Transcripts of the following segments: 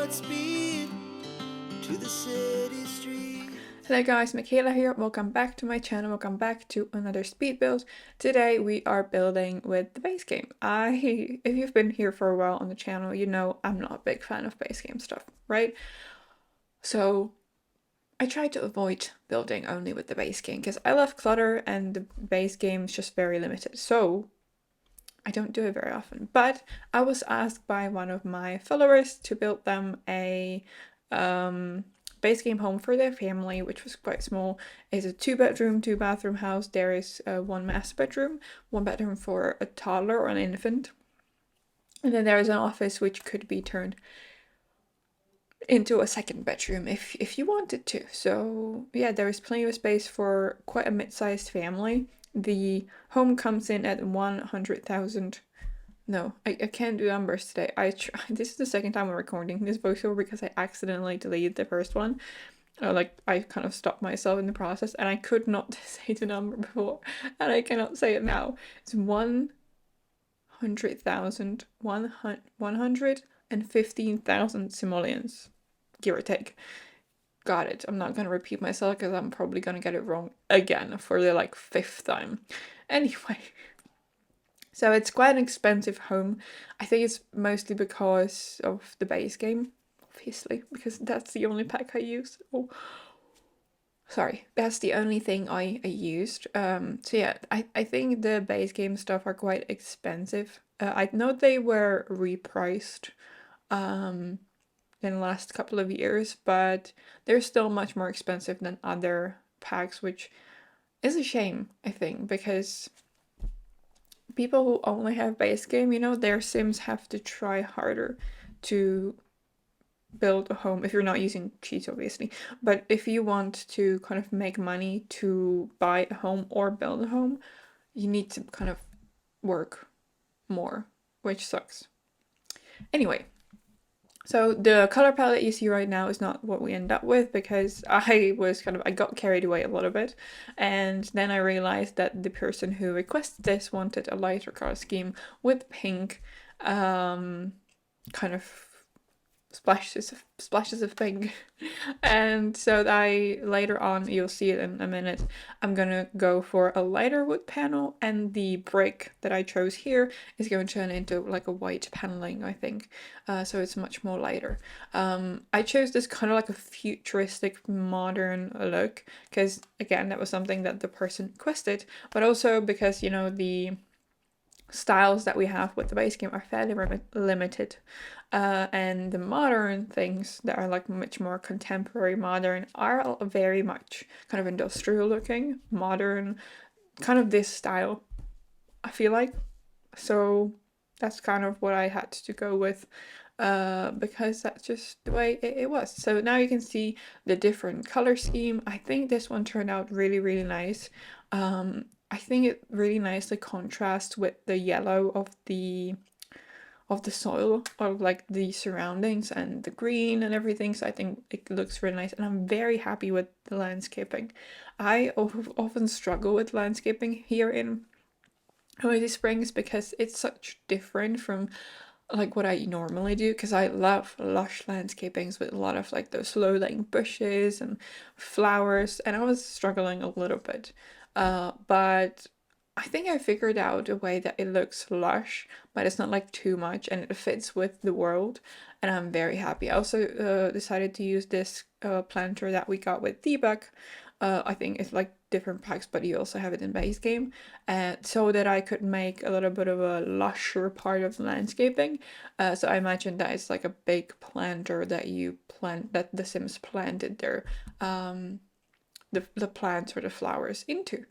at speed to the city street. Hello guys, Michaela here. Welcome back to my channel. Welcome back to another speed build. Today we are building with the base game. If you've been here for a while on the channel, you know I'm not a big fan of base game stuff, right? So I try to avoid building only with the base game because I love clutter and the base game is just very limited. So I don't do it very often. But I was asked by one of my followers to build them a base game home for their family, which was quite small. It's a 2-bedroom, 2-bathroom house. There is one master bedroom, 1 bedroom for a toddler or an infant. And then there is an office which could be turned into a 2nd bedroom if you wanted to. So yeah, there is plenty of space for quite a mid-sized family. The home comes in at 100,000. No, I can't do numbers today. This is the second time I'm recording this voiceover because I accidentally deleted the first one. I kind of stopped myself in the process and I could not say the number before and I cannot say it now. It's 100,000, 115,000 simoleons, give or take. Got it. I'm not gonna repeat myself because I'm probably gonna get it wrong again for the 5th time. Anyway. So it's quite an expensive home. I think it's mostly because of the base game, obviously, because that's the only pack I used. Oh, sorry, that's the only thing I used. So yeah, I think the base game stuff are quite expensive. I know they were repriced in the last couple of years, but they're still much more expensive than other packs, which is a shame, I think, because people who only have base game, their sims have to try harder to build a home if you're not using cheats, obviously. But if you want to kind of make money to buy a home or build a home, you need to kind of work more, which sucks. Anyway, so the color palette you see right now is not what we end up with because I got carried away a little bit, and then I realized that the person who requested this wanted a lighter color scheme with pink, kind of splashes of pink. And so later on, you'll see it in a minute, I'm gonna go for a lighter wood panel, and the brick that I chose here is going to turn into a white paneling, I think. So it's much more lighter. I chose this kind of a futuristic modern look because again, that was something that the person requested, but also because the styles that we have with the base game are fairly limited, and the modern things that are much more contemporary modern are very much kind of industrial looking, modern, kind of this style, I feel like. So that's kind of what I had to go with, because that's just the way it was. So now you can see the different color scheme. I think this one turned out really, really nice. I think it really nicely contrasts with the yellow of the soil, of the surroundings and the green and everything. So I think it looks really nice and I'm very happy with the landscaping. I often struggle with landscaping here in Oasis Springs because it's such different from what I normally do, because I love lush landscapings with a lot of those low-lying bushes and flowers, and I was struggling a little bit. But I think I figured out a way that it looks lush, but it's not too much and it fits with the world, and I'm very happy. I also decided to use this planter that we got with debug. I think it's different packs, but you also have it in base game, so that I could make a little bit of a lusher part of the landscaping. So I imagine that it's a big planter that that the Sims planted their the plants or the flowers into.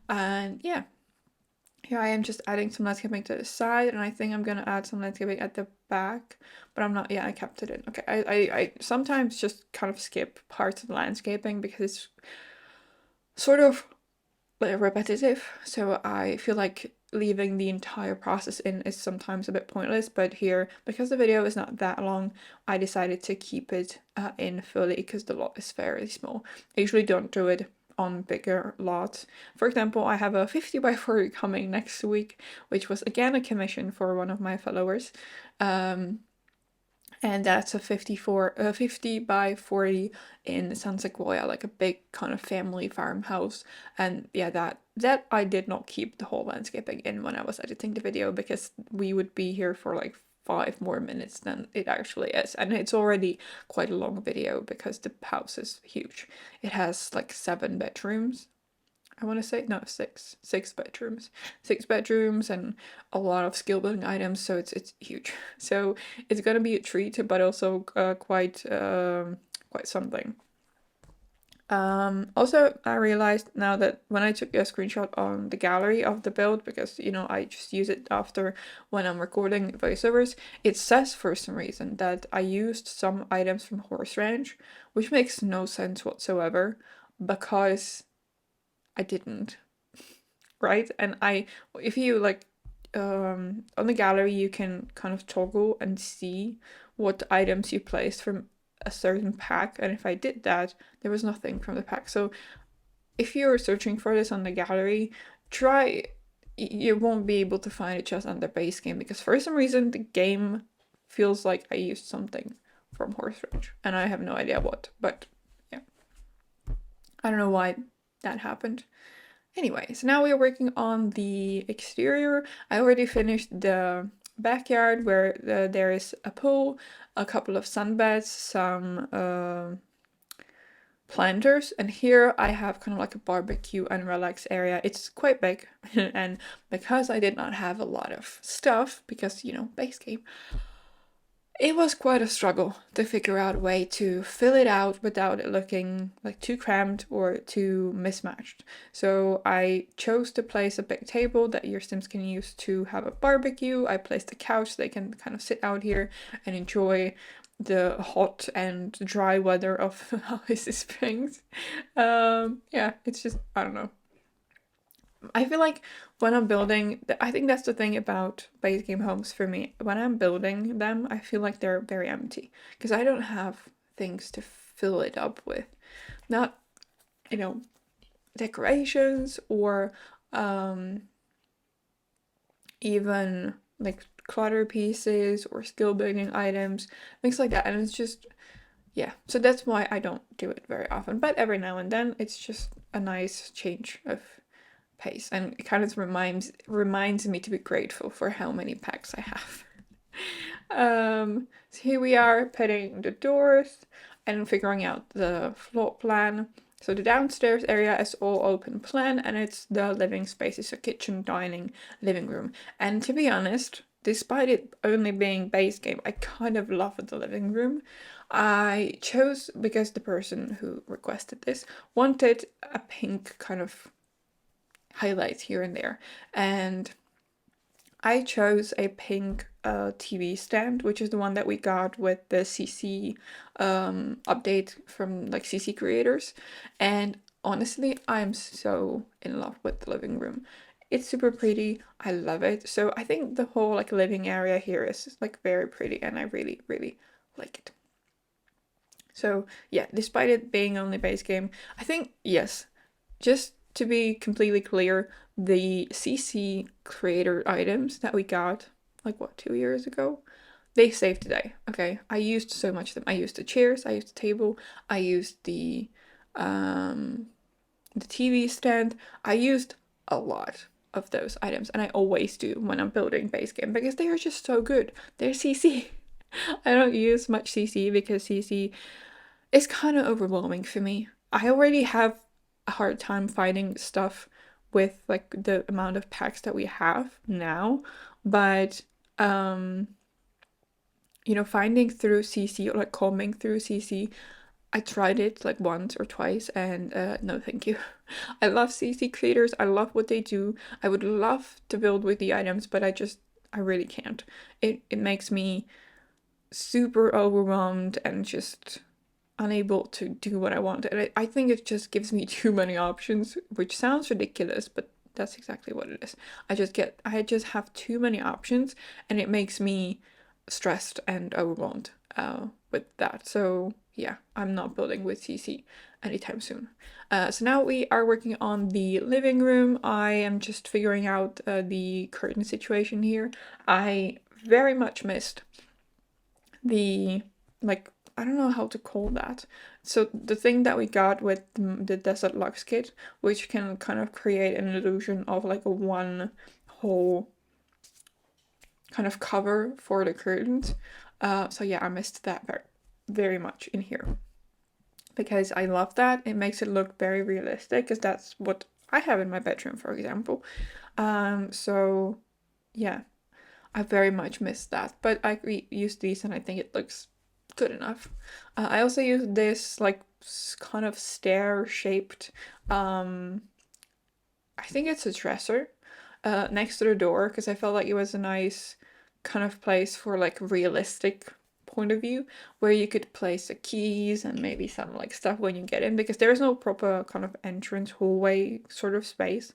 And yeah, here I am just adding some landscaping to the side, and I think I'm gonna add some landscaping at the back, but I'm not. Yeah, I kept it in. Okay, I sometimes just kind of skip parts of the landscaping because it's sort of repetitive, so I feel like leaving the entire process in is sometimes a bit pointless. But here, because the video is not that long, I decided to keep it in fully because the lot is fairly small. I usually don't do it on bigger lots. For example, I have a 50 by 40 coming next week, which was again a commission for one of my followers. and that's a 50 by 40 in San Sequoia, like a big kind of family farmhouse. And yeah, that I did not keep the whole landscaping in when I was editing the video, because we would be here for like 5 more minutes than it actually is, and it's already quite a long video because the house is huge. It has like 7 bedrooms, I want to say, no, six bedrooms, 6 bedrooms, and a lot of skill building items. So it's huge. So it's gonna be a treat, but also quite something. Also, I realized now that when I took a screenshot on the gallery of the build, because you know I just use it after when I'm recording voiceovers, it says for some reason that I used some items from Horse Ranch, which makes no sense whatsoever, because I didn't, right? And if you like, on the gallery, you can kind of toggle and see what items you placed from a certain pack. And if I did that, there was nothing from the pack. So if you're searching for this on the gallery, you won't be able to find it just on the base game, because for some reason the game feels like I used something from Horse Ranch, and I have no idea what, but yeah. I don't know why that happened. Anyway, so now we are working on the exterior. I already finished the backyard where there is a pool, a couple of sunbeds, some planters, and here I have kind of like a barbecue and relax area. It's quite big, and because I did not have a lot of stuff, because you know, base game, it was quite a struggle to figure out a way to fill it out without it looking like too cramped or too mismatched. So I chose to place a big table that your Sims can use to have a barbecue. I placed a couch so they can kind of sit out here and enjoy the hot and dry weather of Oasis Springs. Yeah, it's just, I don't know. I feel like when I'm building, I think that's the thing about base game homes for me. When I'm building them, I feel like they're very empty because I don't have things to fill it up with. Not, you know, decorations or even like clutter pieces or skill building items, things like that. And it's just, yeah. So that's why I don't do it very often. But every now and then, it's just a nice change of pace, and it kind of reminds me to be grateful for how many packs I have. So here we are putting the doors and figuring out the floor plan. So the downstairs area is all open plan, and it's the living spaces, so kitchen, dining, living room. And to be honest, despite it only being base game, I kind of love the living room. I chose because the person who requested this wanted a pink kind of highlights here and there, and I chose a pink TV stand, which is the one that we got with the CC update from like CC creators, and honestly I'm so in love with the living room. It's super pretty, I love it. So I think the whole like living area here is like very pretty, and I really like it. So yeah, despite it being only base game, I think, yes, just to be completely clear, the CC creator items that we got, like what, 2 years ago, they saved today. Okay, I used so much of them. I used the chairs, I used the table, I used the TV stand. I used a lot of those items, and I always do when I'm building base game because they are just so good. They're CC. I don't use much CC because CC is kind of overwhelming for me. I already have a hard time finding stuff with like the amount of packs that we have now, but you know, finding through CC or like combing through CC, I tried it like once or twice, and no thank you. I love CC creators, I love what they do. I would love to build with the items, but I really can't. It makes me super overwhelmed and just unable to do what I want. And I think it just gives me too many options, which sounds ridiculous, but that's exactly what it is. I just have too many options, and it makes me stressed and overwhelmed with that. So yeah, I'm not building with CC anytime soon. So now we are working on the living room. I am just figuring out the curtain situation here. I very much missed the, like, I don't know how to call that. So the thing that we got with the Desert Lux kit, which can kind of create an illusion of like a one whole kind of cover for the curtains. So yeah, I missed that very much in here, because I love that. It makes it look very realistic, because that's what I have in my bedroom, for example. So yeah, I very much missed that, but I used these and I think it looks good enough. I also used this like kind of stair shaped, I think it's a dresser, next to the door, because I felt like it was a nice kind of place for like realistic point of view, where you could place the keys and maybe some like stuff when you get in, because there's no proper kind of entrance hallway sort of space.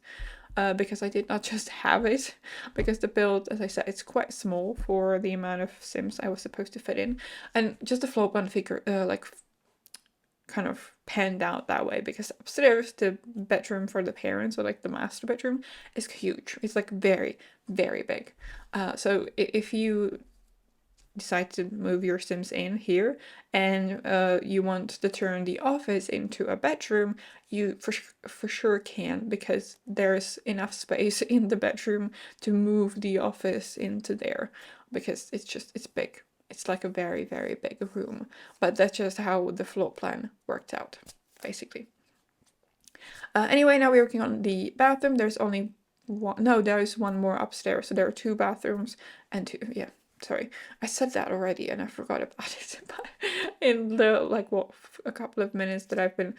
Because I did not just have it, because the build, as I said, it's quite small for the amount of Sims I was supposed to fit in, and just the floor plan figure, like kind of panned out that way, because upstairs the bedroom for the parents, or like the master bedroom, is huge. It's like very, very big. So if you decide to move your Sims in here, and you want to turn the office into a bedroom, you for sure can, because there's enough space in the bedroom to move the office into there, because it's big. It's like a very, very big room, but that's just how the floor plan worked out, basically. Anyway, now we're working on the bathroom. There's only one, no, there's one more upstairs, so there are two bathrooms and two, yeah, sorry, I said that already and I forgot about it. But in the like what a couple of minutes that I've been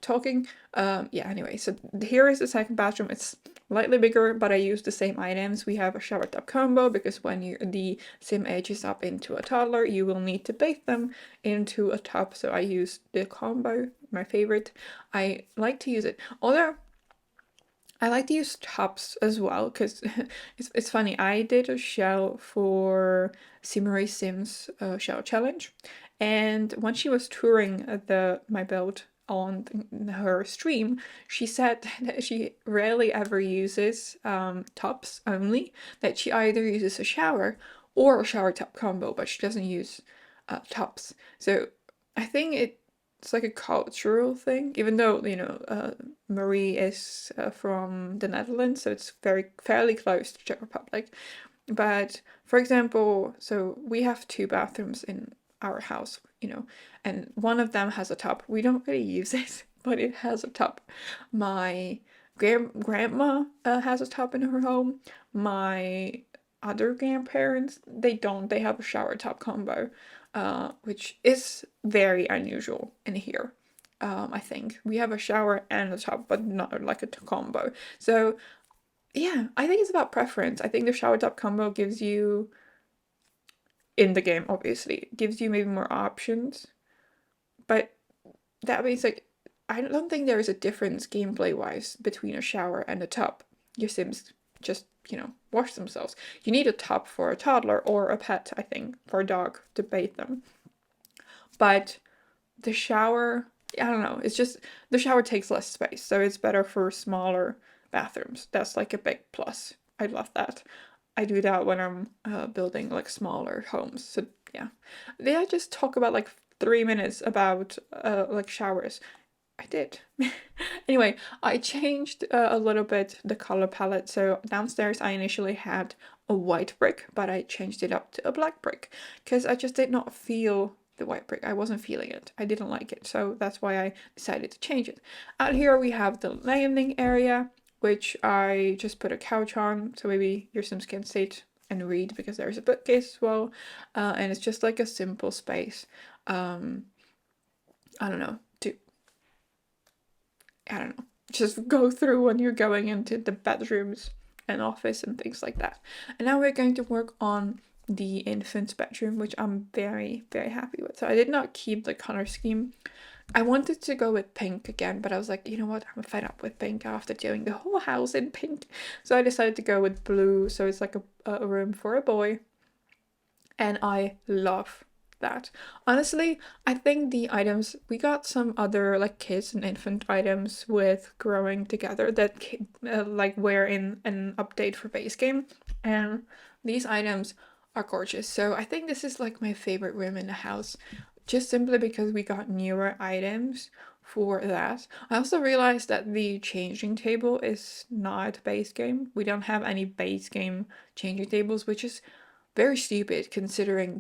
talking, yeah. Anyway, so here is the second bathroom. It's slightly bigger, but I use the same items. We have a shower tub combo, because when the sim ages up into a toddler, you will need to bathe them into a tub. So I use the combo, my favorite. I like to use it, although I like to use tubs as well, because it's funny. I did a shell for Simmery Sims shell challenge, and when she was touring my build on her stream, she said that she rarely ever uses tubs only, that she either uses a shower or a shower tub combo, but she doesn't use tubs. So I think it's like a cultural thing, even though, Marie is from the Netherlands, so it's fairly close to Czech Republic. But for example, so we have two bathrooms in our house, and one of them has a tub. We don't really use it, but it has a tub. My grandma has a tub in her home. My other grandparents, they don't. They have a shower tub combo, which is very unusual in here. I think we have a shower and a tub, but not like a combo. So yeah, I think it's about preference. I think the shower tub combo gives you, in the game obviously, gives you maybe more options. But that means, like, I don't think there is a difference gameplay wise between a shower and a tub. Your Sims just, wash themselves. You need a tub for a toddler or a pet, I think, for a dog to bathe them. But the shower, I don't know, it's just the shower takes less space, so it's better for smaller bathrooms. That's like a big plus. I love that. I do that when I'm building like smaller homes. So yeah, did I just talk about like 3 minutes about like showers? I did. Anyway, I changed a little bit the color palette. So downstairs I initially had a white brick, but I changed it up to a black brick, because I just did not feel the white brick. I wasn't feeling it. I didn't like it. So that's why I decided to change it. Out here we have the landing area, which I just put a couch on, so maybe your Sims can sit and read, because there's a bookcase as well. And it's just like a simple space. I don't know, just go through when you're going into the bedrooms and office and things like that. And now we're going to work on the infant's bedroom, which I'm very, very happy with. So I did not keep the color scheme. I wanted to go with pink again, but I was like, you know what, I'm fed up with pink after doing the whole house in pink. So I decided to go with blue, so it's like a room for a boy. And I love that. Honestly, I think the items, we got some other like kids and infant items with growing together that like were in an update for base game, and these items are gorgeous. So I think this is like my favorite room in the house, just simply because we got newer items for that. I also realized that the changing table is not base game. We don't have any base game changing tables, which is very stupid considering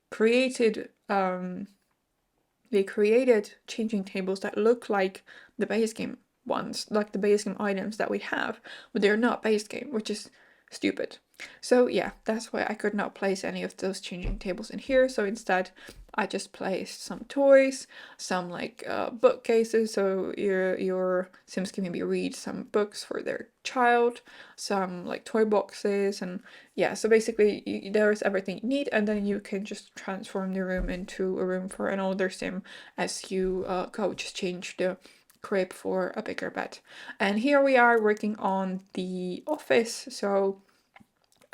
created they created changing tables that look like the base game ones, like the base game items that we have, but they're not base game, which is stupid. So yeah, that's why I could not place any of those changing tables in here. So instead, I just placed some toys, some like bookcases, so your Sims can maybe read some books for their child, some like toy boxes, and yeah, so basically there's everything you need, and then you can just transform the room into a room for an older Sim as you go. Just change the crib for a bigger bed. And here we are working on the office, so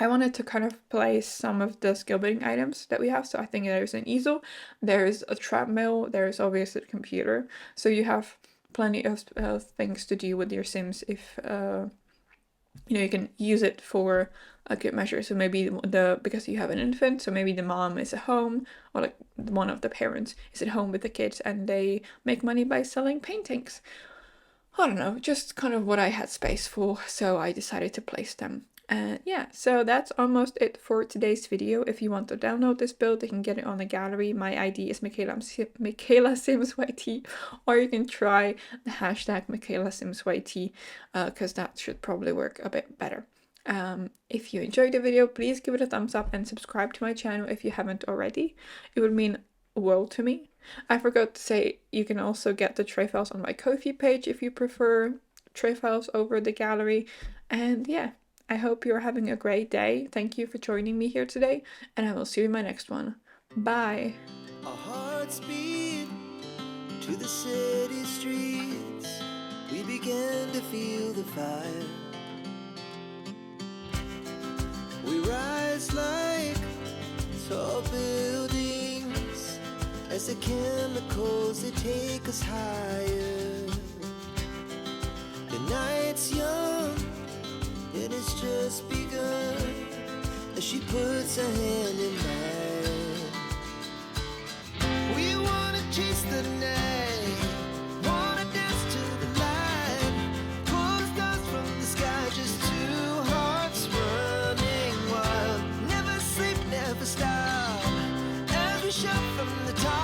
I wanted to kind of place some of the skill building items that we have. So I think there's an easel, there's a treadmill, there's obviously a computer. So you have plenty of things to do with your Sims if you can use it for a good measure. So maybe because you have an infant, so maybe the mom is at home, or like one of the parents is at home with the kids and they make money by selling paintings. I don't know, just kind of what I had space for, so I decided to place them. And yeah, so that's almost it for today's video. If you want to download this build, you can get it on the gallery. My ID is michaelasimsyt, or you can try the hashtag michaelasimsyt, because that should probably work a bit better. If you enjoyed the video, please give it a thumbs up and subscribe to my channel if you haven't already. It would mean a world to me. I forgot to say, you can also get the tray files on my Ko-fi page if you prefer tray files over the gallery. And yeah, I hope you're having a great day. Thank you for joining me here today, and I will see you in my next one. Bye! Our hearts beat to the city streets. We began to feel the fire. We rise like tall buildings as the chemicals, they take us higher. The night's young and it's just begun as she puts her hand in mine. We wanna chase the night, wanna dance to the light, pull the stars from the sky, just two hearts running wild. Never sleep, never stop, as we shout from the top.